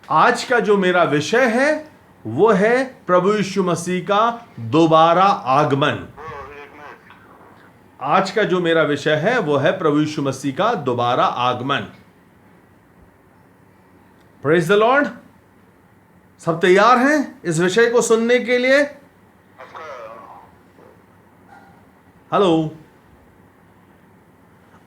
आज का जो मेरा विषय है वो है प्रभु यीशु मसीह का दोबारा आगमन। आज का जो मेरा विषय है वो है प्रभु यीशु मसीह का दोबारा आगमन। Praise the Lord. सब तैयार हैं इस विषय को सुनने के लिए? हेलो।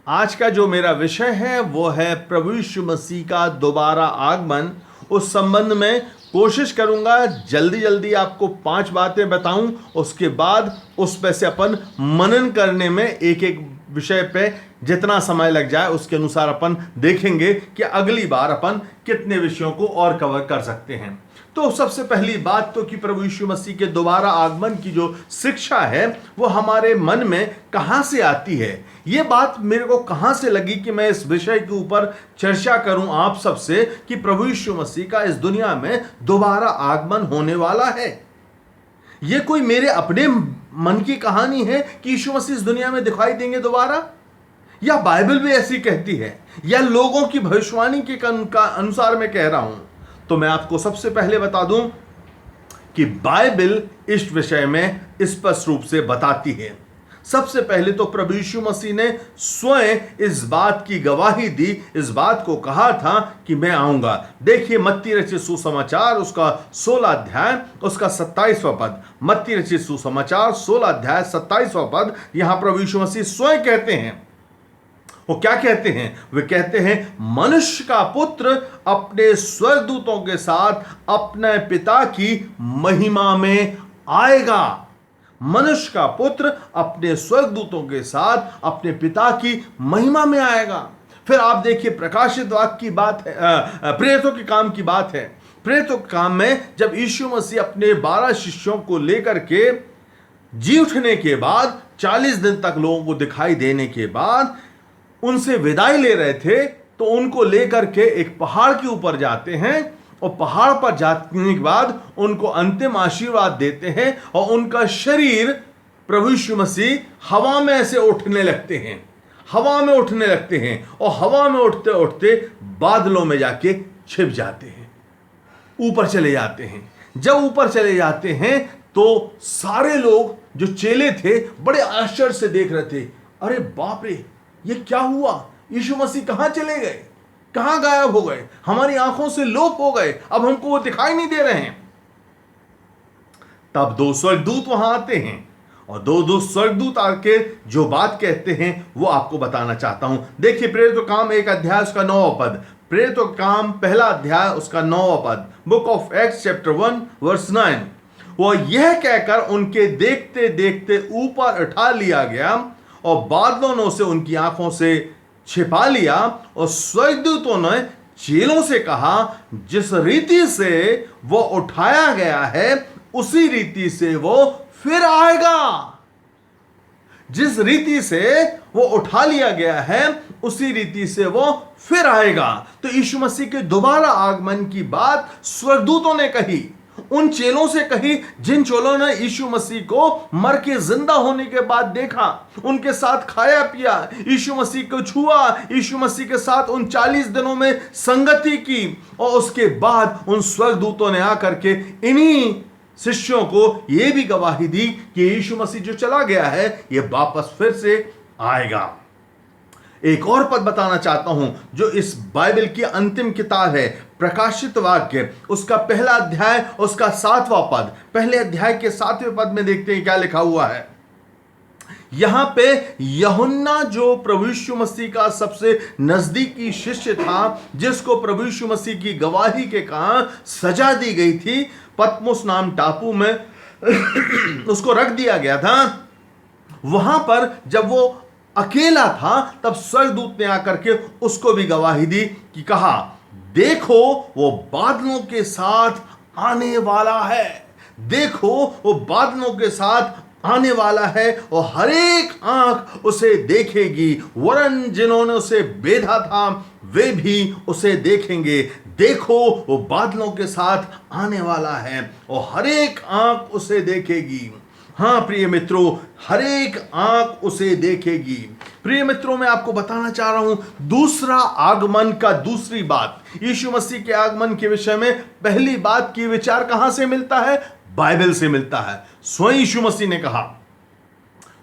आज का जो मेरा विषय है वो है प्रभु यीशु मसीह का दोबारा आगमन। उस संबंध में कोशिश करूंगा जल्दी जल्दी आपको 5 बातें बताऊं, उसके बाद उस पे से अपन मनन करने में एक एक विषय पे जितना समय लग जाए उसके अनुसार अपन देखेंगे कि अगली बार अपन कितने विषयों को और कवर कर सकते हैं। तो सबसे पहली बात तो कि प्रभु यीशु मसीह के दोबारा आगमन की जो शिक्षा है वो हमारे मन में कहां से आती है। ये बात मेरे को कहां से लगी कि मैं इस विषय के ऊपर चर्चा करूं आप सबसे कि प्रभु यीशु मसीह का इस दुनिया में दोबारा आगमन होने वाला है। ये कोई मेरे अपने मन की कहानी है कि यीशु मसीह इस दुनिया में दिखाई देंगे दोबारा, या बाइबल भी ऐसी कहती है, या लोगों की भविष्यवाणी के अनुसार मैं कह रहा हूं? तो मैं आपको सबसे पहले बता दूं कि बाइबल इस विषय में स्पष्ट रूप से बताती है। सबसे पहले तो प्रभु यीशु मसीह ने स्वयं इस बात की गवाही दी, इस बात को कहा था कि मैं आऊंगा। देखिए मत्ती रचित सुसमाचार उसका 16 अध्याय उसका 27वां पद। मत्ती रचित सुसमाचार 16 अध्याय 27वां पद। यहां प्रभु यीशु मसीह स्वयं कहते हैं, वो क्या कहते हैं? वे कहते हैं मनुष्य का पुत्र अपने स्वर्गदूतों के साथ अपने पिता की महिमा में आएगा। मनुष्य का पुत्र अपने स्वर्गदूतों के साथ अपने पिता की महिमा में आएगा। फिर आप देखिए प्रकाशित वाक्य की बात है, प्रेरितों के काम की बात है। प्रेरितों के काम में जब यीशु मसीह अपने 12 शिष्यों को लेकर के जी उठने के बाद 40 दिन तक लोगों को दिखाई देने के बाद उनसे विदाई ले रहे थे, तो उनको लेकर के एक पहाड़ के ऊपर जाते हैं और पहाड़ पर जाने के बाद उनको अंतिम आशीर्वाद देते हैं और उनका शरीर प्रभु यीशु मसीह हवा में ऐसे उठने लगते हैं, हवा में उठने लगते हैं और हवा में उठते उठते बादलों में जाके छिप जाते हैं, ऊपर चले जाते हैं। जब ऊपर चले जाते हैं तो सारे लोग जो चेले थे बड़े आश्चर्य से देख रहे थे, अरे बाप रे ये क्या हुआ? यीशु मसीह कहां चले गए, कहां गायब हो गए, हमारी आंखों से लोप हो गए, अब हमको वो दिखाई नहीं दे रहे हैं। तब 2 स्वर्गदूत वहां आते हैं और 2 स्वर्गदूत आके जो बात कहते हैं वो आपको बताना चाहता हूं। देखिए प्रेरितों का काम 1 अध्याय उसका 9वां पद। प्रेरितों का काम 1 अध्याय उसका 9वां पद। Book of Acts chapter 1 verse 9। वो यह कहकर उनके देखते देखते ऊपर उठा लिया गया और बादलों ने उसे उनकी आंखों से छिपा लिया। और स्वर्गदूतों ने चेलों से कहा, जिस रीति से वो उठाया गया है उसी रीति से वो फिर आएगा। जिस रीति से वो उठा लिया गया है उसी रीति से वो फिर आएगा। तो यीशु मसीह के दोबारा आगमन की बात स्वर्गदूतों ने कही, उन चेलों से कही जिन चेलों ने यीशु मसीह को मर के जिंदा होने के बाद देखा, उनके साथ खाया पिया, यीशु मसीह को छुआ, यीशु मसीह के साथ उन 40 दिनों में संगति की। और उसके बाद उन स्वर्गदूतों ने आकर के इन्हीं शिष्यों को यह भी गवाही दी कि यीशु मसीह जो चला गया है ये वापस फिर से आएगा। एक और पद बताना चाहता हूं जो इस बाइबल की अंतिम किताब है, प्रकाशित वाक्य उसका 1 अध्याय उसका 7वां पद। पहले अध्याय के 7वें पद में देखते हैं क्या लिखा हुआ है। यहां पे यूहन्ना जो प्रभु यीशु मसीह का सबसे नजदीकी शिष्य था, जिसको प्रभु यीशु मसीह की गवाही के कारण सजा दी गई थी, पतमुस नाम टापू में उसको रख दिया गया था। वहां पर जब वो अकेला था तब स्वर्गदूत ने आकर के उसको भी गवाही दी कि कहा, देखो वो बादलों के साथ आने वाला है, देखो वो बादलों के साथ आने वाला है और हर एक आंख उसे देखेगी, वरन जिन्होंने उसे बेधा था वे भी उसे देखेंगे। देखो वो बादलों के साथ आने वाला है और हर एक आंख उसे देखेगी। हाँ प्रिय मित्रों, हर एक आंख उसे देखेगी। प्रिय मित्रों, मैं आपको बताना चाह रहा हूं दूसरा आगमन का दूसरी बात। यीशु मसीह के आगमन के विषय में पहली बात की विचार कहां से मिलता है? बाइबल से मिलता है। स्वयं यीशु मसीह ने कहा,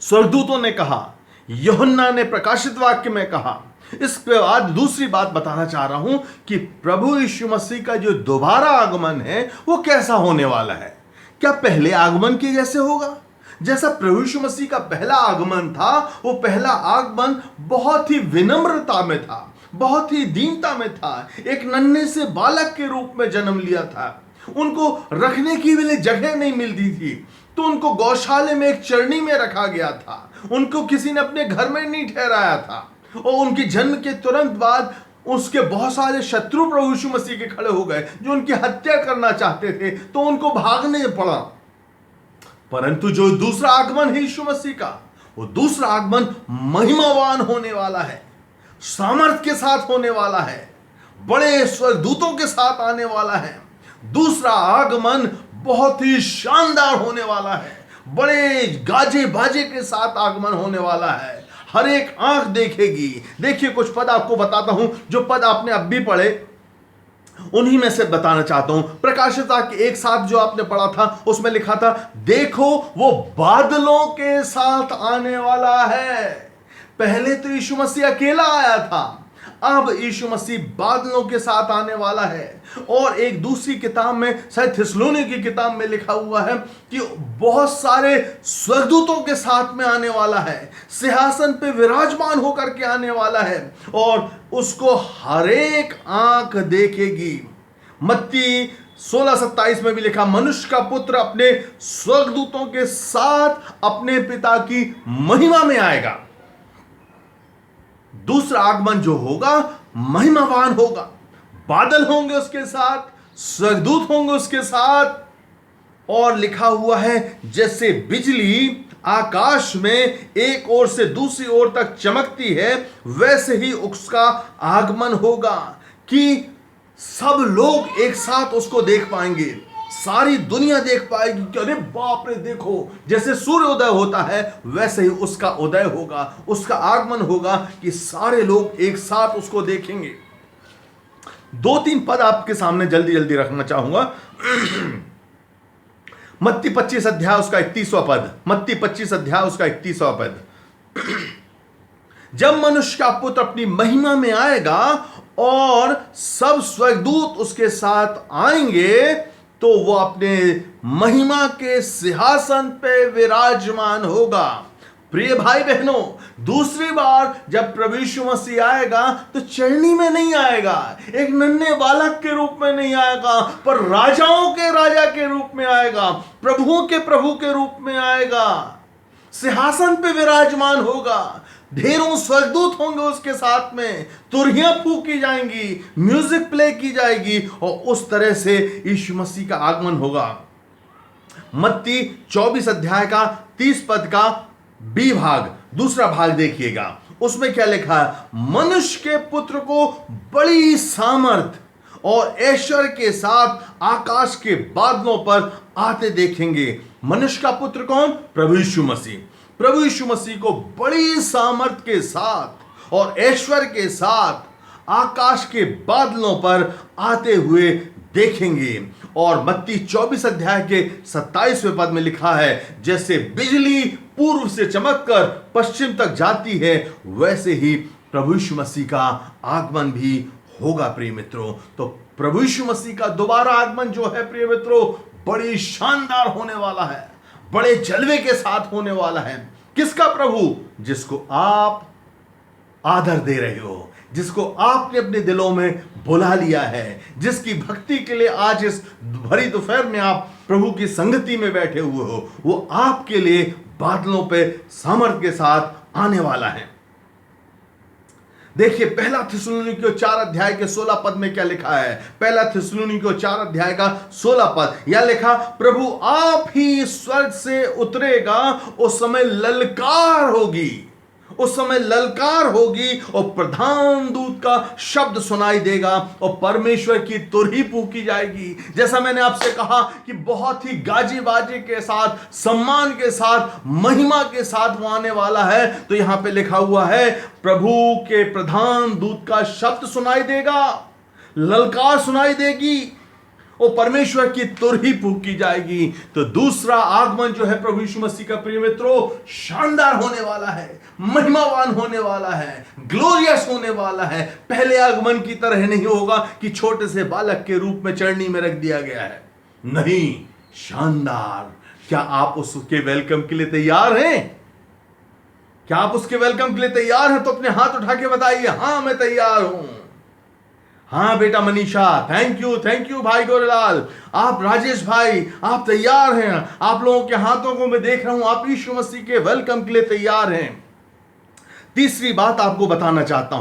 स्वर्गदूतों ने कहा, यूहन्ना ने प्रकाशित वाक्य में कहा। इसके बाद दूसरी बात बताना चाह रहा हूं कि प्रभु यीशु मसीह का जो दोबारा आगमन है वो कैसा होने वाला है। क्या पहले आगमन के जैसे होगा? जैसा प्रभु यीशु मसीह का पहला आगमन था, वो पहला आगमन बहुत ही विनम्रता में था, बहुत ही दीनता में था। एक नन्हे से बालक के रूप में जन्म लिया था। उनको रखने की भी जगह नहीं मिलती थी, तो उनको गौशाले में एक चरनी में रखा गया था। उनको किसी ने अपने घर में नहीं ठहराया था। और उनके जन्म के तुरंत बाद उसके बहुत सारे शत्रु प्रभु यीशु मसीह के खड़े हो गए, जो उनकी हत्या करना चाहते थे, तो उनको भागने पड़ा। परंतु जो दूसरा आगमन है यीशु मसीह का, वो दूसरा आगमन महिमावान होने वाला है, सामर्थ के साथ होने वाला है, बड़े स्वर्गदूतों के साथ आने वाला है। दूसरा आगमन बहुत ही शानदार होने वाला है, बड़े गाजे बाजे के साथ आगमन होने वाला है। हर एक आंख देखेगी। देखिए, कुछ पद आपको बताता हूं, जो पद आपने अब भी पढ़े उन्हीं में से बताना चाहता हूं। प्रकाशित वाक्य 1:7 जो आपने पढ़ा था, उसमें लिखा था, देखो वो बादलों के साथ आने वाला है। पहले तो यीशु मसीह अकेला आया था, अब यीशु मसीह बादलों के साथ आने वाला है। और एक दूसरी किताब में, शायद थिस्सलुनी की किताब में लिखा हुआ है कि बहुत सारे स्वर्गदूतों के साथ में आने वाला है, सिंहासन पे विराजमान होकर के आने वाला है, और उसको हर एक आंख देखेगी। मत्ती 16:27 में भी लिखा, मनुष्य का पुत्र अपने स्वर्गदूतों के साथ अपने पिता की महिमा में आएगा। दूसरा आगमन जो होगा महिमावान होगा। बादल होंगे उसके साथ, स्वर्गदूत होंगे उसके साथ, और लिखा हुआ है जैसे बिजली आकाश में एक ओर से दूसरी ओर तक चमकती है, वैसे ही उसका आगमन होगा कि सब लोग एक साथ उसको देख पाएंगे। सारी दुनिया देख पाएगी कि अरे बाप रे, देखो, जैसे सूर्योदय होता है वैसे ही उसका उदय होगा, उसका आगमन होगा कि सारे लोग एक साथ उसको देखेंगे। 2-3 पद आपके सामने जल्दी जल्दी रखना चाहूंगा। मत्ती 25 अध्याय उसका 31वां पद, मत्ती 25 अध्याय उसका 31वां पद, जब मनुष्य का पुत्र अपनी महिमा में आएगा और सब स्वर्गदूत उसके साथ आएंगे, तो वो अपने महिमा के सिंहासन पे विराजमान होगा। प्रिय भाई बहनों, दूसरी बार जब प्रभु यीशु मसीह आएगा तो चरनी में नहीं आएगा, एक नन्हे बालक के रूप में नहीं आएगा, पर राजाओं के राजा के रूप में आएगा, प्रभुओं के प्रभु के रूप में आएगा। सिंहासन पे विराजमान होगा, ढेरों स्वर्गदूत होंगे उसके साथ में, तुरहियां फूकी जाएंगी, म्यूजिक प्ले की जाएगी, और उस तरह से यीशु मसीह का आगमन होगा। मत्ती 24 अध्याय का 30 पद का बी भाग, दूसरा भाग देखिएगा। उसमें क्या लिखा है? मनुष्य के पुत्र को बड़ी सामर्थ और ऐश्वर्य के साथ आकाश के बादलों पर आते देखेंगे। मनुष्य का पुत्र कौन? प्रभु यीशु मसीह। प्रभु यीशु मसीह को बड़ी सामर्थ के साथ और ऐश्वर्य के साथ आकाश के बादलों पर आते हुए देखेंगे। और मत्ती 24 अध्याय के 27वें पद में लिखा है, जैसे बिजली पूर्व से चमककर पश्चिम तक जाती है, वैसे ही प्रभु यीशु मसीह का आगमन भी होगा। प्रिय मित्रों, तो प्रभु यीशु मसीह का दोबारा आगमन जो है प्रिय मित्रों, बड़ी शानदार होने वाला है, बड़े जलवे के साथ होने वाला है। किसका प्रभु? जिसको आप आदर दे रहे हो, जिसको आपने अपने दिलों में बुला लिया है, जिसकी भक्ति के लिए आज इस भरी दोपहर में आप प्रभु की संगति में बैठे हुए हो, वो आपके लिए बादलों पे सामर्थ के साथ आने वाला है। देखिए, पहला थिस्सलुनीकियों 4 अध्याय के 16 पद में क्या लिखा है? पहला थिस्सलुनीकियों 4 अध्याय का 16 पद, यह लिखा, प्रभु आप ही स्वर्ग से उतरेगा, उस समय ललकार होगी उस समय ललकार होगी और प्रधान दूत का शब्द सुनाई देगा और परमेश्वर की तुरही फूंकी जाएगी। जैसा मैंने आपसे कहा कि बहुत ही गाजी बाजी के साथ, सम्मान के साथ, महिमा के साथ वो आने वाला है। तो यहां पे लिखा हुआ है प्रभु के प्रधान दूत का शब्द सुनाई देगा, ललकार सुनाई देगी और परमेश्वर की तुरही फूंकी जाएगी। तो दूसरा आगमन जो है प्रभु यीशु मसीह का, प्रिय मित्रों, शानदार होने वाला है, महिमावान होने वाला है, ग्लोरियस होने वाला है। पहले आगमन की तरह नहीं होगा कि छोटे से बालक के रूप में चरनी में रख दिया गया है, नहीं, शानदार। क्या आप उसके वेलकम के लिए तैयार हैं? क्या आप उसके वेलकम के लिए तैयार हैं? तो अपने हाथ उठा के बताइए, हां मैं तैयार हूं। हाँ बेटा मनीषा, थैंक यू भाई गोरेलाल, आप राजेश भाई, आप तैयार हैं। आप लोगों के हाथों को मैं देख रहा हूं, आप यीशु मसीह के वेलकम के लिए तैयार हैं। तीसरी बात आपको बताना चाहता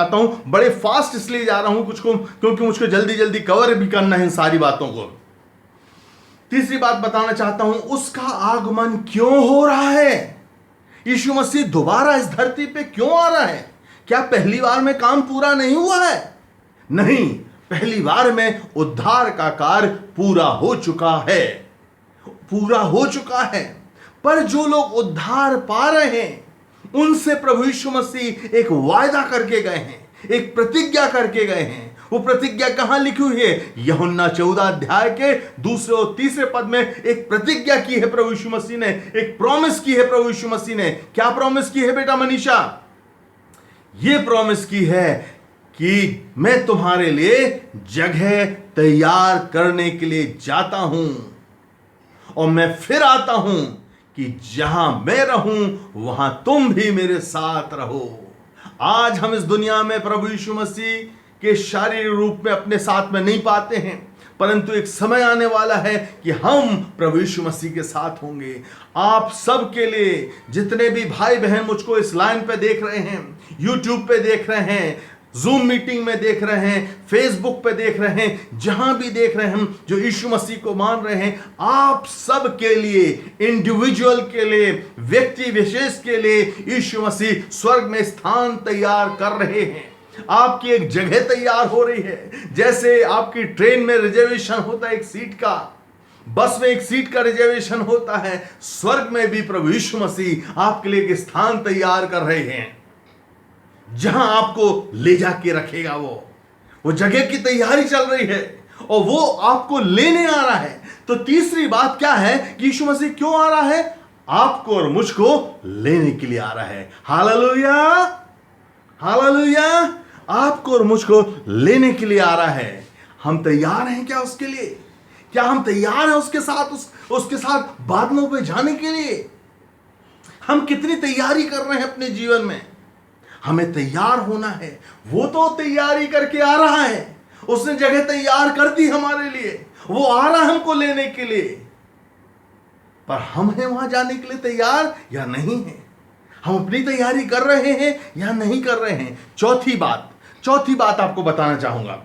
हूं, बड़े फास्ट इसलिए जा रहा हूं कुछ को, क्योंकि मुझको जल्दी जल्दी कवर भी करना है इन सारी बातों को। तीसरी बात बताना चाहता हूं, उसका आगमन क्यों हो रहा है? यीशु मसीह दोबारा इस धरती पे क्यों आ रहा है? क्या पहली बार में काम पूरा नहीं हुआ है? नहीं, पहली बार में उद्धार का कार्य पूरा हो चुका है। पर जो लोग उद्धार पा रहे हैं, उनसे प्रभु यीशु मसीह एक वायदा करके गए हैं, एक प्रतिज्ञा करके गए हैं। वो प्रतिज्ञा कहां लिखी हुई है? यूहन्ना 14 अध्याय के 2 और 3 पद में एक प्रतिज्ञा की है प्रभु यीशु मसीह ने, एक प्रॉमिस की है प्रभु यीशु मसीह ने। क्या प्रॉमिस की है बेटा मनीषा? ये प्रॉमिस की है कि मैं तुम्हारे लिए जगह तैयार करने के लिए जाता हूं और मैं फिर आता हूं कि जहां मैं रहूं वहां तुम भी मेरे साथ रहो। आज हम इस दुनिया में प्रभु यीशु मसीह के शारीरिक रूप में अपने साथ में नहीं पाते हैं, परंतु एक समय आने वाला है कि हम प्रभु यीशु मसीह के साथ होंगे। आप सब के लिए, जितने भी भाई बहन मुझको इस लाइन पे देख रहे हैं, यूट्यूब पे देख रहे हैं, जूम मीटिंग में देख रहे हैं, फेसबुक पे देख रहे हैं, जहां भी देख रहे हैं, जो यीशु मसीह को मान रहे हैं, आप सब के लिए, इंडिविजुअल के लिए, व्यक्ति विशेष के लिए यीशु मसीह स्वर्ग में स्थान तैयार कर रहे हैं। आपकी एक जगह तैयार हो रही है। जैसे आपकी ट्रेन में रिजर्वेशन होता है एक सीट का, बस में एक सीट का रिजर्वेशन होता है, स्वर्ग में भी प्रभु यीशु मसीह आपके लिए एक स्थान तैयार कर रहे हैं, जहां आपको ले जाके रखेगा। वो जगह की तैयारी चल रही है और वो आपको लेने आ रहा है। तो तीसरी बात क्या है कि यीशु मसीह क्यों आ रहा है? आपको और मुझको लेने के लिए आ रहा है। Hallelujah, hallelujah. आपको और मुझको लेने के लिए आ रहा है। हम तैयार हैं क्या उसके लिए? क्या हम तैयार हैं उसके साथ बादलों पे जाने के लिए? हम कितनी तैयारी कर रहे हैं अपने जीवन में? हमें तैयार होना है। वो तो तैयारी करके आ रहा है, उसने जगह तैयार कर दी हमारे लिए, वो आ रहा है हमको लेने के लिए। पर हम हैं वहां जाने के लिए तैयार या नहीं है? हम अपनी तैयारी कर रहे हैं या नहीं कर रहे हैं? चौथी बात आपको बताना चाहूंगा,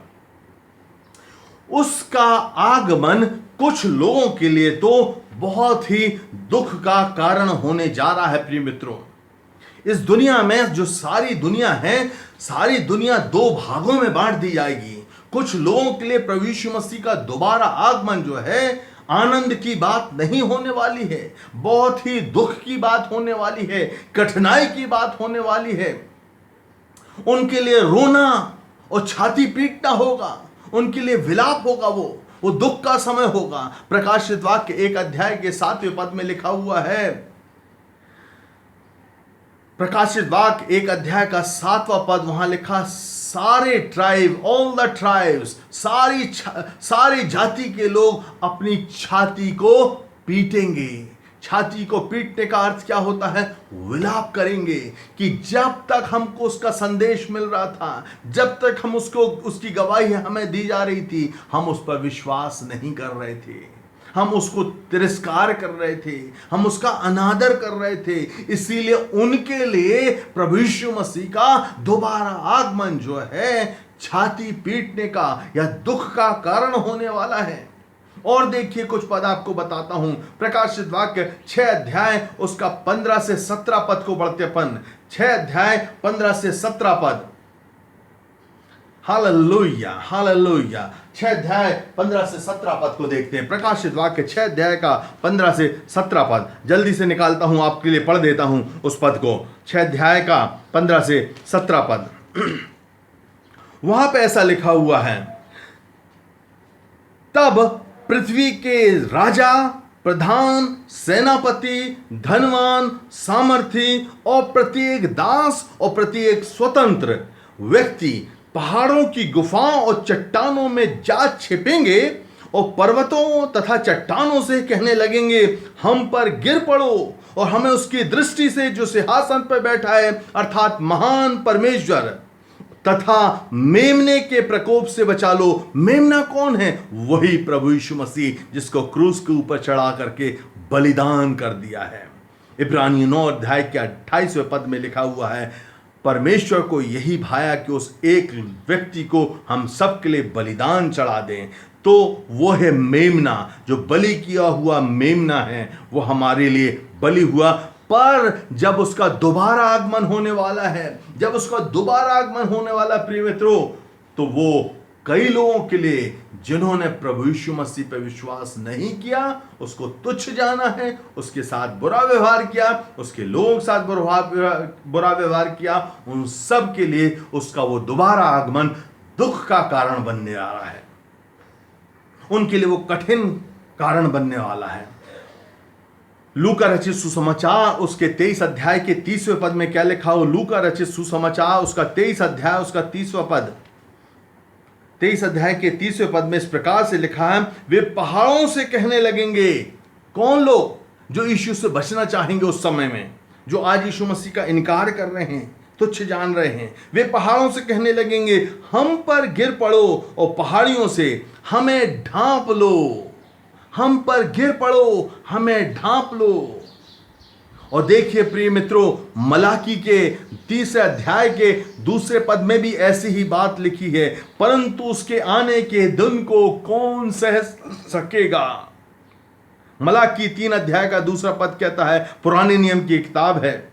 उसका आगमन कुछ लोगों के लिए तो बहुत ही दुख का कारण होने जा रहा है। प्रिय मित्रों, इस दुनिया में जो सारी दुनिया है, सारी दुनिया 2 भागों में बांट दी जाएगी। कुछ लोगों के लिए प्रभु यीशु मसीह का दोबारा आगमन जो है आनंद की बात नहीं होने वाली है, बहुत ही दुख की बात होने वाली है, कठिनाई की बात होने वाली है। उनके लिए रोना और छाती पीटना होगा, उनके लिए विलाप होगा, वो दुख का समय होगा। प्रकाशित वाक्य 1 अध्याय के 7वें पद में लिखा हुआ है, प्रकाशित वाक्य 1 अध्याय का 7वां पद, वहां लिखा, सारे ट्राइब, ऑल द ट्राइब्स, सारी जाति के लोग अपनी छाती को पीटेंगे। छाती को पीटने का अर्थ क्या होता है? विलाप करेंगे कि जब तक हमको उसका संदेश मिल रहा था, जब तक हम उसकी गवाही हमें दी जा रही थी, हम उस पर विश्वास नहीं कर रहे थे, हम उसको तिरस्कार कर रहे थे, हम उसका अनादर कर रहे थे। इसीलिए उनके लिए प्रभु यीशु मसीह का दोबारा आगमन जो है छाती पीटने का या दुख का कारण होने वाला है। और देखिए कुछ पद आपको बताता हूं, प्रकाशित वाक्य 6 अध्याय उसका 15 से 17 पद को पढ़ते अपन। 6 अध्याय 15 से 17 पद। Hallelujah, hallelujah. 6 अध्याय 15 से 17 पद को देखते हैं। प्रकाशित वाक्य 6 अध्याय का 15 से 17 पद जल्दी से निकालता हूं, आपके लिए पढ़ देता हूं उस पद को। 6 अध्याय का 15 से 17 पद। वहां पे ऐसा लिखा हुआ है, तब पृथ्वी के राजा, प्रधान, सेनापति, धनवान, सामर्थी और प्रत्येक दास और प्रत्येक स्वतंत्र व्यक्ति पहाड़ों की गुफाओं और चट्टानों में जा छिपेंगे और पर्वतों तथा चट्टानों से कहने लगेंगे, हम पर गिर पड़ो और हमें उसकी दृष्टि से जो सिंहासन पर बैठा है अर्थात महान परमेश्वर तथा मेमने के प्रकोप से बचा लो। मेमना कौन है? वही प्रभु यीशु मसीह, जिसको क्रूस के ऊपर चढ़ा करके बलिदान कर दिया है। इब्रानियों 9 अध्याय के 28वें पद में लिखा हुआ है, परमेश्वर को यही भाया कि उस एक व्यक्ति को हम सब के लिए बलिदान चढ़ा दें। तो वो है मेमना, जो बलि किया हुआ मेमना है, वो हमारे लिए बलि हुआ। पर जब उसका दोबारा आगमन होने वाला है, जब उसका दोबारा आगमन होने वाला प्रिय मित्रों, तो वो कई लोगों के लिए जिन्होंने प्रभु यीशु मसीह पर विश्वास नहीं किया, उसको तुच्छ जाना है, उसके साथ बुरा व्यवहार किया, उसके लोगों के साथ बुरा व्यवहार किया, उन सब के लिए उसका वो दोबारा आगमन दुख का कारण बनने आ रहा है। उनके लिए वो कठिन कारण बनने वाला है। लूका रचित सुसमाचार उसके 23 अध्याय के 30वें पद में क्या लिखा हो? लूका रचित सुसमाचार उसका 23 अध्याय उसका 30वां पद, 23 अध्याय के 30वें पद में इस प्रकार से लिखा है, वे पहाड़ों से कहने लगेंगे। कौन लोग? जो यीशु से बचना चाहेंगे उस समय में, जो आज यीशु मसीह का इनकार कर रहे हैं, तुच्छ जान रहे हैं, वे पहाड़ों से कहने लगेंगे, हम पर गिर पड़ो और पहाड़ियों से हमें ढांप लो। हम पर गिर पड़ो, हमें ढांप लो। और देखिए प्रिय मित्रों, मलाकी के 3 अध्याय के 2 पद में भी ऐसी ही बात लिखी है, परंतु उसके आने के दिन को कौन सह सकेगा। मलाकी 3 अध्याय का 2 पद कहता है, पुराने नियम की किताब है,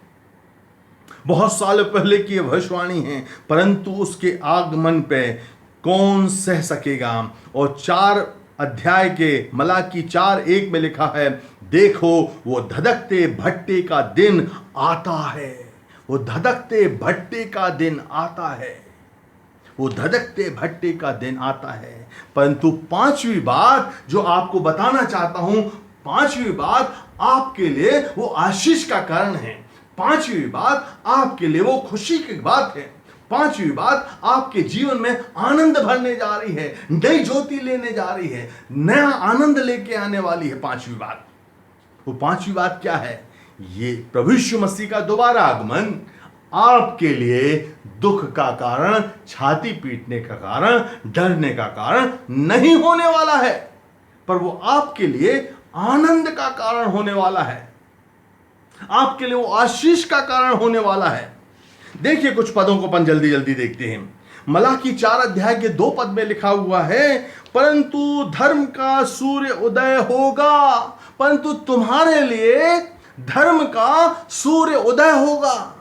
बहुत साल पहले की भविष्यवाणी है, परंतु उसके आगमन पे कौन सह सकेगा। और 4 अध्याय के मलाकी 4:1 में लिखा है, देखो वो धधकते भट्टे का दिन आता है। वो धधकते भट्टे का दिन आता है। वो धधकते भट्टे का दिन आता है। परंतु 5वीं बात जो आपको बताना चाहता हूं, 5वीं बात आपके लिए वो आशीष का कारण है। 5वीं बात आपके लिए वो खुशी की बात है। 5वीं बात आपके जीवन में आनंद भरने जा रही है, नई ज्योति लेने जा रही है, नया आनंद लेके आने वाली है 5वीं बात। वो 5वीं बात क्या है? ये प्रभु यीशु मसीह का दोबारा आगमन आपके लिए दुख का कारण, छाती पीटने का कारण, डरने का कारण नहीं होने वाला है, पर वो आपके लिए आनंद का कारण होने वाला है। आपके लिए वो आशीष का कारण होने वाला है। देखिए कुछ पदों को अपन जल्दी जल्दी देखते हैं। मलाकी 4 अध्याय के 2 पद में लिखा हुआ है, परंतु धर्म का सूर्य उदय होगा। परंतु तुम्हारे लिए धर्म का सूर्य उदय होगा।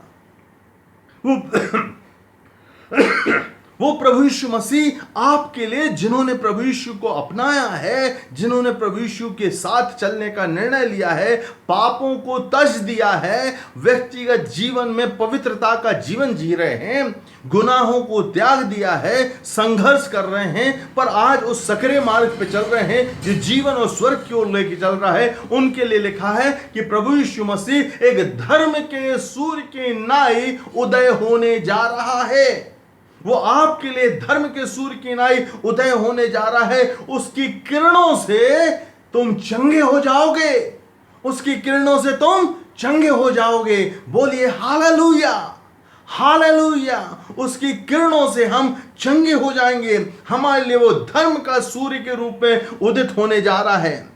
वो प्रभु यीशु मसीह आपके लिए, जिन्होंने प्रभु यीशु को अपनाया है, जिन्होंने प्रभु यीशु के साथ चलने का निर्णय लिया है, पापों को तज दिया है, व्यक्तिगत जीवन में पवित्रता का जीवन जी रहे हैं, गुनाहों को त्याग दिया है, संघर्ष कर रहे हैं, पर आज उस सकरे मार्ग पे चल रहे हैं जो जीवन और स्वर्ग की ओर लेके चल रहा है, उनके लिए लिखा है कि प्रभु यीशु मसीह एक धर्म के सूर्य के नाई उदय होने जा रहा है। वो आपके लिए धर्म के सूर्य की नाई उदय होने जा रहा है। उसकी किरणों से तुम चंगे हो जाओगे। उसकी किरणों से तुम चंगे हो जाओगे। बोलिए हालेलुया, हालेलुया। उसकी किरणों से हम चंगे हो जाएंगे। हमारे लिए वो धर्म का सूर्य के रूप में उदित होने जा रहा है।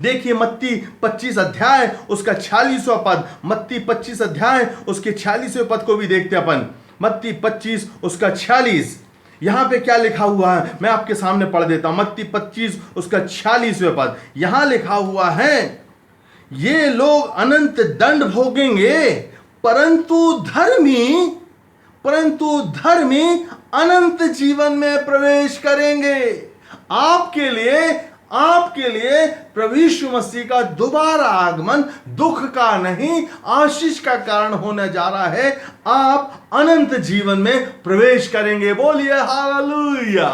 देखिए मत्ती 25 अध्याय उसका 46वां पद, मत्ती 25 अध्याय उसके 46वें पद को भी देखते अपन। मत्ती 25 उसका 46, यहां पे क्या लिखा हुआ है मैं आपके सामने पढ़ देता हूं। मत्ती 25 उसका 46वें पद, यहां लिखा हुआ है, ये लोग अनंत दंड भोगेंगे परंतु धर्मी अनंत जीवन में प्रवेश करेंगे। आपके लिए प्रभु यीशु मसीह का दोबारा आगमन दुख का नहीं, आशीष का कारण होने जा रहा है। आप अनंत जीवन में प्रवेश करेंगे। बोलिए हालेलुया।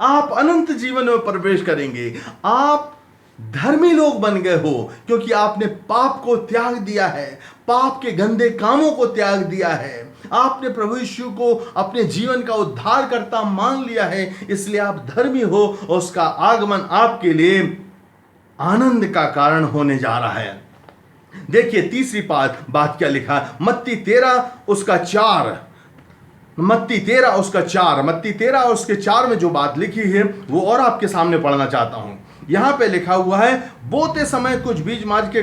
आप अनंत जीवन में प्रवेश करेंगे। आप धर्मी लोग बन गए हो क्योंकि आपने पाप को त्याग दिया है, पाप के गंदे कामों को त्याग दिया है। आपने प्रभु यीशु को अपने जीवन का उद्धारकर्ता मान लिया है, इसलिए आप धर्मी हो और उसका आगमन आपके लिए आनंद का कारण होने जा रहा है। देखिए तीसरी बात क्या लिखा है, मत्ती 13 उसका 4 उसके 4 में जो बात लिखी है वो और आपके सामने पढ़ना चाहता हूं। यहां पे लिखा हुआ है, बोते समय कुछ बीज मार्ग के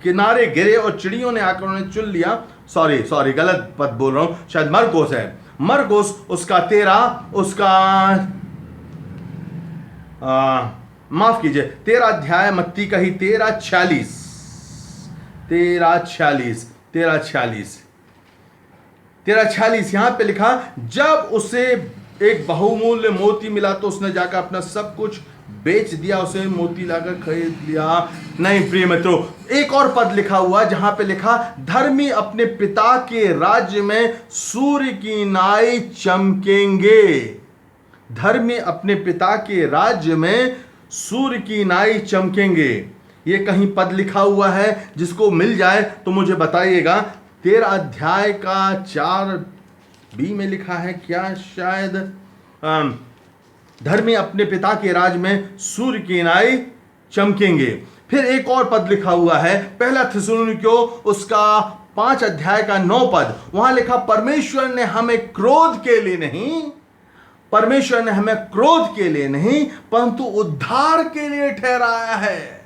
किनारे गिरे और चिड़ियों ने आकर उन्हें चुन लिया। सॉरी गलत पद बोल रहा हूं, शायद मरकोस है। मरकोस उसका 13 उसका माफ कीजिए 13 अध्याय मत्ती का ही 13:46 यहां पे लिखा, जब उसे एक बहुमूल्य मोती मिला तो उसने जाकर अपना सब कुछ बेच दिया, उसे मोती लाकर खरीद लिया। नहीं प्रिय मित्रों, एक और पद लिखा हुआ जहां पे लिखा, धर्मी अपने पिता के राज्य में सूर्य की नाई चमकेंगे। धर्मी अपने पिता के राज्य में सूर्य की नाई चमकेंगे। ये कहीं पद लिखा हुआ है, जिसको मिल जाए तो मुझे बताइएगा। 13 अध्याय का 4b में लिखा है क्या, शायद धर्मी अपने पिता के राज में सूर्य की नाई चमकेंगे। फिर एक और पद लिखा हुआ है, पहला थिस्सलुनीकियों उसका 5 अध्याय का 9 पद, वहां लिखा, परमेश्वर ने हमें क्रोध के लिए नहीं परंतु उद्धार के लिए ठहराया है।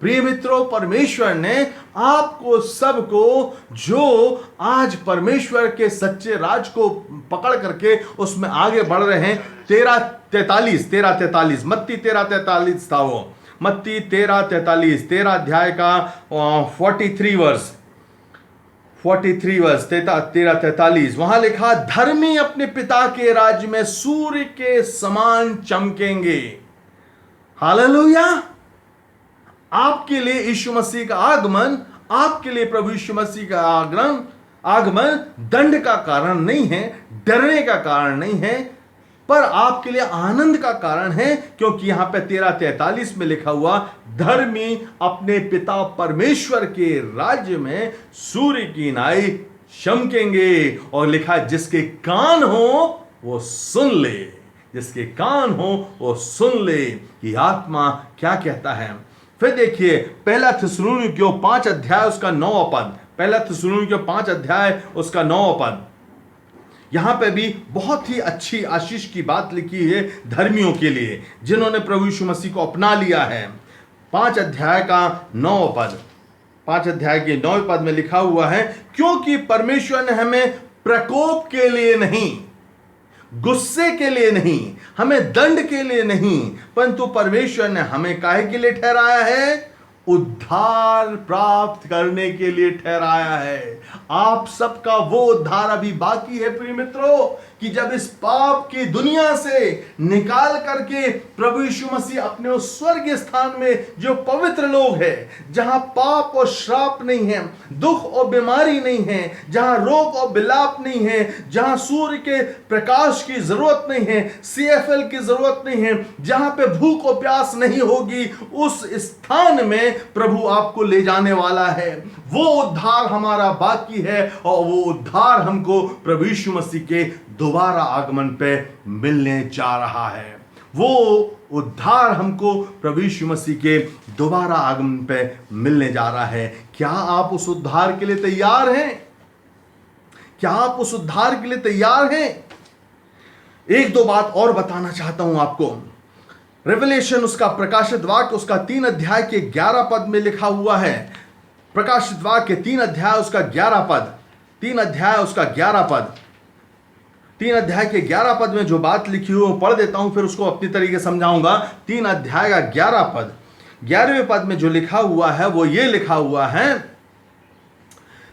प्रिय मित्रों, परमेश्वर ने आपको सबको, जो आज परमेश्वर के सच्चे राज को पकड़ करके उसमें आगे बढ़ रहे हैं, 13:43 मत्ती 13:43 था वो, मत्ती 13:43 13 अध्याय का 43 वर्ष 13:43 वहां लिखा, धर्मी अपने पिता के राज्य में सूर्य के समान चमकेंगे। हालेलुया। आपके लिए यीशु मसीह का आगमन, आपके लिए प्रभु यीशु मसीह का आगमन दंड का कारण नहीं है, डरने का कारण नहीं है, पर आपके लिए आनंद का कारण है। क्योंकि यहां पे 13:43 में लिखा हुआ, धर्मी अपने पिता परमेश्वर के राज्य में सूर्य की नाई चमकेंगे। और लिखा, जिसके कान हो वो सुन ले, जिसके कान हो वो सुन ले कि आत्मा क्या कहता है। फिर देखिए पहला थिस्सलुनीकियों 5 अध्याय उसका 9 पद, पहला थिस्सलुनीकियों 5 अध्याय उसका 9 पद, यहां पे भी बहुत ही अच्छी आशीष की बात लिखी है धर्मियों के लिए, जिन्होंने प्रभु यीशु मसीह को अपना लिया है। 5 अध्याय का 9 पद, 5 अध्याय के 9 पद में लिखा हुआ है, क्योंकि परमेश्वर ने हमें प्रकोप के लिए नहीं, गुस्से के लिए नहीं, हमें दंड के लिए नहीं, परंतु परमेश्वर ने हमें काहे के लिए ठहराया है, उद्धार प्राप्त करने के लिए ठहराया है। आप सबका वो उद्धार अभी बाकी है प्रिय मित्रों, कि जब इस पाप की दुनिया से निकाल करके प्रभु यीशु मसीह अपने उस स्वर्गीय स्थान में, जो पवित्र लोग है, जहां पाप और श्राप नहीं है, दुख और बीमारी नहीं है, जहां रोग और विलाप नहीं है, जहां सूर्य के प्रकाश की जरूरत नहीं है, CFL की जरूरत नहीं है, जहां पे भूख और प्यास नहीं होगी, उस स्थान में प्रभु आपको ले जाने वाला है। वो उद्धार हमारा बाकी है और वो उद्धार हमको प्रभु यीशु मसीह के दोबारा आगमन पे मिलने जा रहा है। वो उद्धार हमको प्रभु यीशु मसीह के दोबारा आगमन पे मिलने जा रहा है। क्या आप उस उद्धार के लिए तैयार हैं? क्या आप उस उद्धार के लिए तैयार हैं? एक दो बात और बताना चाहता हूं आपको। रेवलेशन उसका प्रकाशित वाक्य उसका 3 अध्याय के 11 पद में लिखा हुआ है। प्रकाशित वाक्य 3 अध्याय उसका 11 पद, 3 अध्याय उसका 11 पद, 3 अध्याय के 11 पद में जो बात लिखी हुई वो पढ़ देता हूं, फिर उसको अपनी तरीके से समझाऊंगा। 3 अध्याय का 11 पद, 11वें पद में जो लिखा हुआ है वो ये लिखा हुआ है,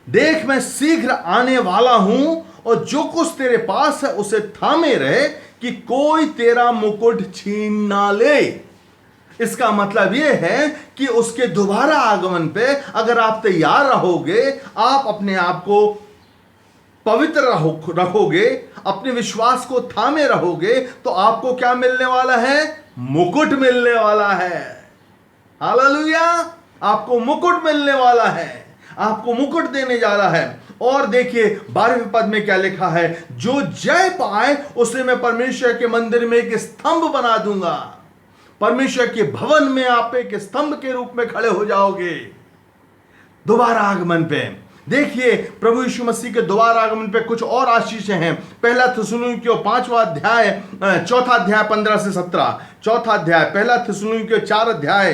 देख मैं शीघ्र आने वाला हूं और जो कुछ तेरे पास है उसे थामे रहे कि कोई तेरा मुकुट छीन ना ले। इसका मतलब यह है कि उसके दोबारा आगमन पे अगर आप तैयार रहोगे, आप अपने आप को पवित्र रखोगे, अपने विश्वास को थामे रहोगे, तो आपको क्या मिलने वाला है? मुकुट मिलने वाला है। हालेलुया! आपको मुकुट मिलने वाला है, आपको मुकुट देने जा रहा है। और देखिए 12वें पद में क्या लिखा है, जो जय पाए उसे मैं परमेश्वर के मंदिर में एक स्तंभ बना दूंगा। परमेश्वर के भवन में आप एक स्तंभ के रूप में खड़े हो जाओगे दोबारा आगमन पे। देखिए प्रभु यीशु मसीह के दोबारा आगमन पे कुछ और आशीषें हैं। पहला थिस्सलुनीकियों 5वां अध्याय 4था अध्याय 15 से 17, 4था अध्याय, पहला थिस्सलुनीकियों 4 अध्याय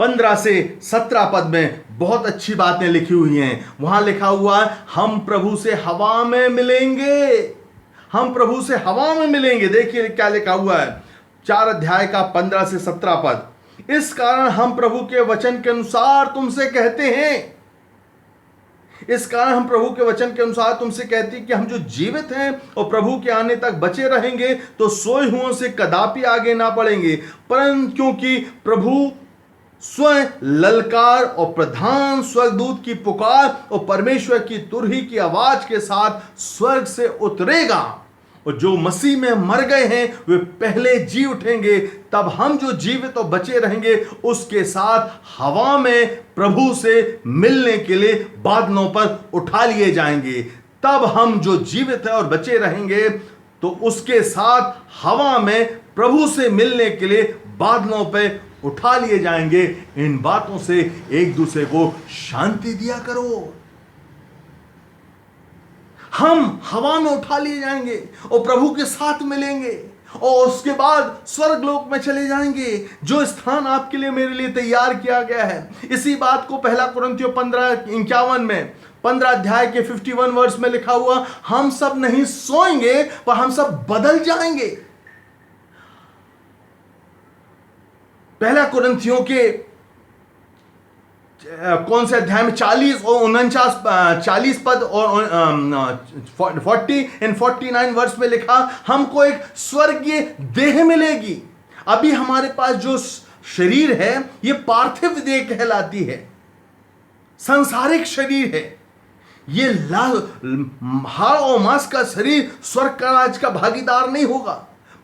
15 से 17 पद में बहुत अच्छी बातें लिखी हुई हैं। वहां लिखा हुआ है, हम प्रभु से हवा में मिलेंगे, हम प्रभु से हवा में मिलेंगे। देखिए क्या लिखा हुआ है, 4 अध्याय का 15 से 17 पद, इस कारण हम प्रभु के वचन के अनुसार तुमसे कहते हैं, इस कारण हम प्रभु के वचन के अनुसार तुमसे कहते हैं कि हम जो जीवित हैं और प्रभु के आने तक बचे रहेंगे तो सोए हुओं से कदापि आगे ना बढ़ेंगे, परंतु क्योंकि प्रभु स्वयं ललकार और प्रधान स्वर्गदूत की पुकार और परमेश्वर की तुरही की आवाज के साथ स्वर्ग से उतरेगा, और जो मसीह में मर गए हैं वे पहले जी उठेंगे। तब हम जो जीवित और बचे रहेंगे उसके साथ हवा में प्रभु से मिलने के लिए बादलों पर उठा लिए जाएंगे। तब हम जो जीवित है और बचे रहेंगे तो उसके साथ हवा में प्रभु से मिलने के लिए बादलों पर उठा लिए जाएंगे। इन बातों से एक दूसरे को शांति दिया करो। हम हवा में उठा लिए जाएंगे और प्रभु के साथ मिलेंगे और उसके बाद स्वर्ग लोक में चले जाएंगे, जो स्थान आपके लिए मेरे लिए तैयार किया गया है। इसी बात को पहला कुरिन्थियों 15:51 में 15 अध्याय के 51 वर्ष में लिखा हुआ, हम सब नहीं सोएंगे पर हम सब बदल जाएंगे। पहला कुरिन्थियों के कौन से अध्याय में 40 और 40 पद और 40 एंड 49 वर्ष में लिखा, हमको एक स्वर्गीय देह मिलेगी। अभी हमारे पास जो शरीर है ये पार्थिव देह कहलाती है, सांसारिक शरीर है। ये हाड़ और मांस का शरीर स्वर्ग का राज का भागीदार नहीं होगा,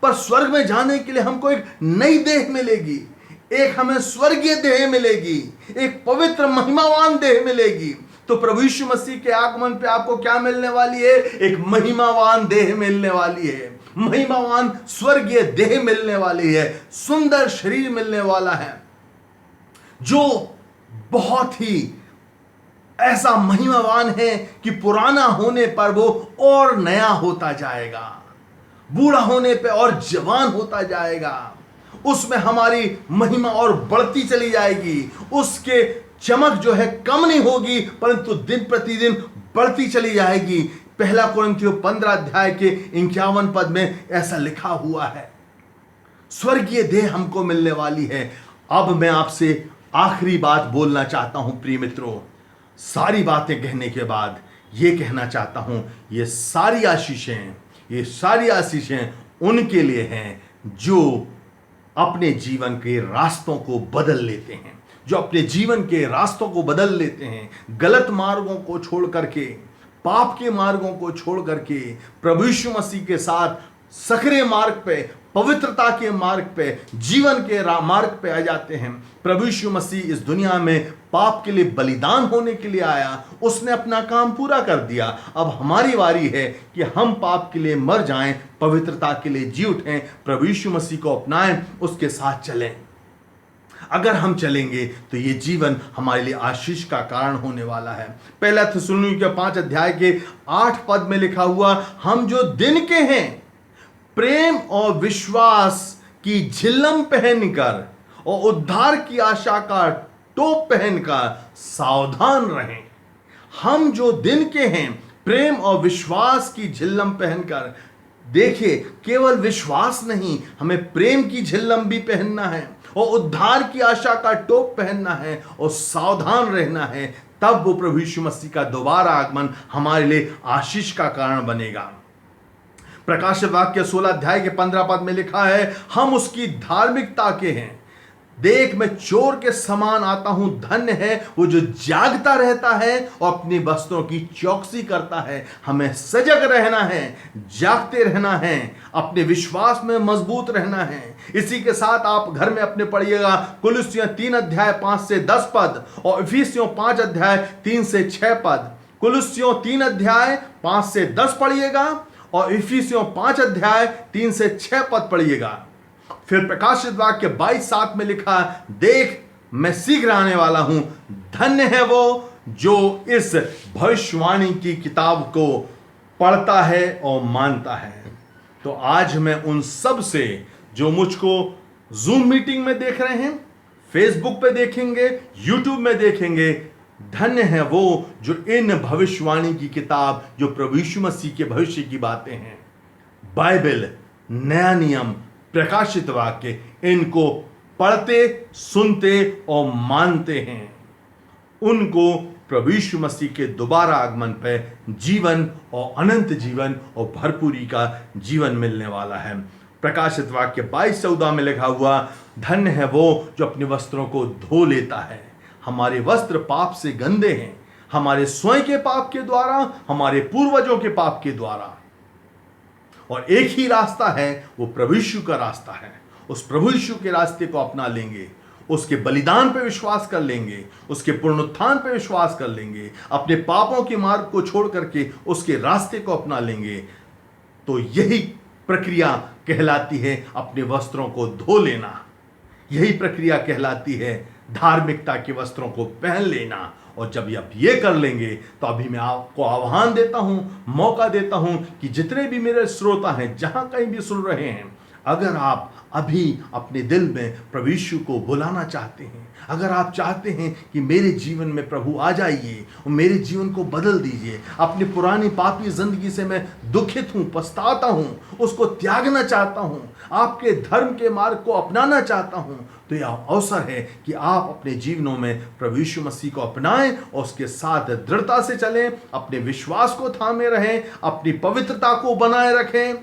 पर स्वर्ग में जाने के लिए हमको एक नई देह मिलेगी, एक हमें स्वर्गीय देह मिलेगी, एक पवित्र महिमावान देह मिलेगी। तो प्रभु यीशु मसीह के आगमन पे आपको क्या मिलने वाली है? एक महिमावान देह मिलने वाली है, महिमावान स्वर्गीय देह मिलने वाली है, सुंदर शरीर मिलने वाला है जो बहुत ही ऐसा महिमावान है कि पुराना होने पर वो और नया होता जाएगा, बूढ़ा होने पे और जवान होता जाएगा। उसमें हमारी महिमा और बढ़ती चली जाएगी, उसके चमक जो है कम नहीं होगी परंतु दिन प्रतिदिन बढ़ती चली जाएगी। पहला कुरिन्थियों 15 अध्याय के 51 पद में ऐसा लिखा हुआ है, स्वर्गीय देह हमको मिलने वाली है। अब मैं आपसे आखिरी बात बोलना चाहता हूं प्रिय मित्रों। सारी बातें कहने के बाद ये कहना चाहता हूं, ये सारी आशीषें उनके लिए हैं जो अपने जीवन के रास्तों को बदल लेते हैं, जो अपने जीवन के रास्तों को बदल लेते हैं, गलत मार्गों को छोड़ करके, पाप के मार्गों को छोड़ करके प्रभु यीशु मसीह के साथ सकरे मार्ग पे, पवित्रता के मार्ग पे, जीवन के मार्ग पे आ जाते हैं। प्रभु यीशु मसीह इस दुनिया में पाप के लिए बलिदान होने के लिए आया, उसने अपना काम पूरा कर दिया। अब हमारी बारी है कि हम पाप के लिए मर जाएं, पवित्रता के लिए जी उठें, प्रभु यीशु मसीह को अपनाएं, उसके साथ चलें। अगर हम चलेंगे तो ये जीवन हमारे लिए आशीष का कारण होने वाला है। पहला थिस्सलुनीकियों 5 अध्याय के 8 पद में लिखा हुआ, हम जो दिन के हैं प्रेम और विश्वास की झिल्लम पहनकर और उद्धार की आशा का टोप पहनकर सावधान रहें। हम जो दिन के हैं प्रेम और विश्वास की झिल्लम पहनकर, देखिए केवल विश्वास नहीं, हमें प्रेम की झिल्लम भी पहनना है और उद्धार की आशा का टोप पहनना है और सावधान रहना है। तब वो प्रभु यीशु मसीह का दोबारा आगमन हमारे लिए आशीष का कारण बनेगा। प्रकाशित वाक्य 16 अध्याय के 15 पद में लिखा है, हम उसकी धार्मिकता के हैं। देख मैं चोर के समान आता हूं, धन्य है वो जो जागता रहता है और अपनी वस्त्रों की चौकसी करता है। हमें सजग रहना है, जागते रहना है, अपने विश्वास में मजबूत रहना है। इसी के साथ आप घर में अपने पढ़िएगा कुलुस्सियों 3 अध्याय 5 से 10 पद और इफिसियों 5 अध्याय 3 से 6 पद। कुलुस्सियों 3 अध्याय 5 से 10 पढ़िएगा और इफिसियों 5 अध्याय 3 से 6 पद पढ़िएगा। फिर प्रकाशित वाक्य 22:7 में लिखा, देख मैं शीघ्र आने वाला हूं, धन्य है वो जो इस भविष्यवाणी की किताब को पढ़ता है और मानता है। तो आज मैं उन सब से जो मुझको जूम मीटिंग में देख रहे हैं, फेसबुक पे देखेंगे, यूट्यूब में देखेंगे, धन्य है वो जो इन भविष्यवाणी की किताब, जो प्रभु यीशु मसीह के भविष्य की बातें हैं, बाइबल, नया नियम, प्रकाशित वाक्य, इनको पढ़ते, सुनते और मानते हैं, उनको प्रभु यीशु मसीह के दोबारा आगमन पर जीवन और अनंत जीवन और भरपूरी का जीवन मिलने वाला है। प्रकाशित वाक्य 22:14 में लिखा हुआ, धन्य है वो जो अपने वस्त्रों को धो लेता है। हमारे वस्त्र पाप से गंदे हैं, हमारे स्वयं के पाप के द्वारा, हमारे पूर्वजों के पाप के द्वारा, और एक ही रास्ता है, वो प्रभु यीशु का रास्ता है। उस प्रभु यीशु के रास्ते को अपना लेंगे, उसके बलिदान पे विश्वास कर लेंगे, उसके पुनरुत्थान पे विश्वास कर लेंगे, अपने पापों के मार्ग को छोड़ करके उसके रास्ते को अपना लेंगे, तो यही प्रक्रिया कहलाती है अपने वस्त्रों को धो लेना। यही प्रक्रिया कहलाती है धार्मिकता के वस्त्रों को पहन लेना। और जब आप ये कर लेंगे तो अभी मैं आपको आह्वान देता हूं, मौका देता हूं कि जितने भी मेरे श्रोता हैं, जहां कहीं भी सुन रहे हैं, अगर आप अभी अपने दिल में प्रभु यीशु को बुलाना चाहते हैं, अगर आप चाहते हैं कि मेरे जीवन में प्रभु आ जाइए और मेरे जीवन को बदल दीजिए, अपनी पुरानी पापी जिंदगी से मैं दुखित हूं, पछताता हूं, उसको त्यागना चाहता हूं, आपके धर्म के मार्ग को अपनाना चाहता हूं, तो यह अवसर है कि आप अपने जीवनों में प्रभु यीशु मसीह को अपनाएं और उसके साथ दृढ़ता से चलें, अपने विश्वास को थामे रहें, अपनी पवित्रता को बनाए रखें,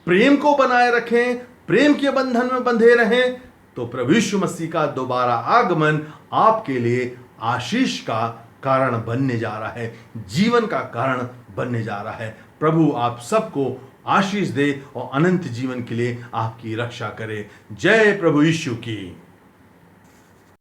प्रेम को बनाए रखें, प्रेम के बंधन में बंधे रहें। तो प्रभु यीशु मसीह का दोबारा आगमन आपके लिए आशीष का कारण बनने जा रहा है, जीवन का कारण बनने जा रहा है। प्रभु आप सबको आशीष दे और अनंत जीवन के लिए आपकी रक्षा करे। जय प्रभु यीशु की।